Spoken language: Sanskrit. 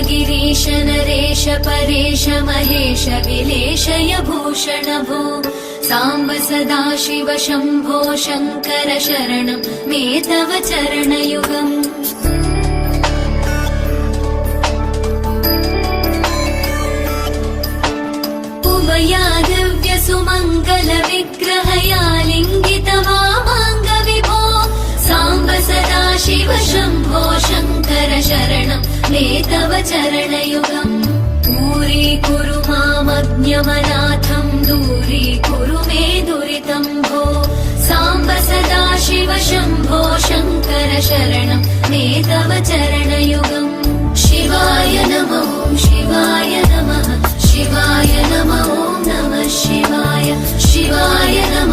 गिरीश नरेश परेश महेश विलेशय भूषण भो साम्ब सदाशिव शम्भो शङ्कर शरणं मे तव चरणयुगम्। उमया दिव्य सुमङ्गल विग्रहया लिङ्गित वामाङ्ग विभो साम्ब सदाशिव शम्भो शङ्कर शरणं मे तव चरणयुगम्। दूरीकुरु मामज्ञमनाथं दूरीकुरु मे दुरितं भो साम्ब सदाशिव शम्भो शङ्कर शरणं मे तव चरणयुगम्। शिवाय नमो शिवाय नमः शिवाय नमो नमः शिवाय शिवाय नमः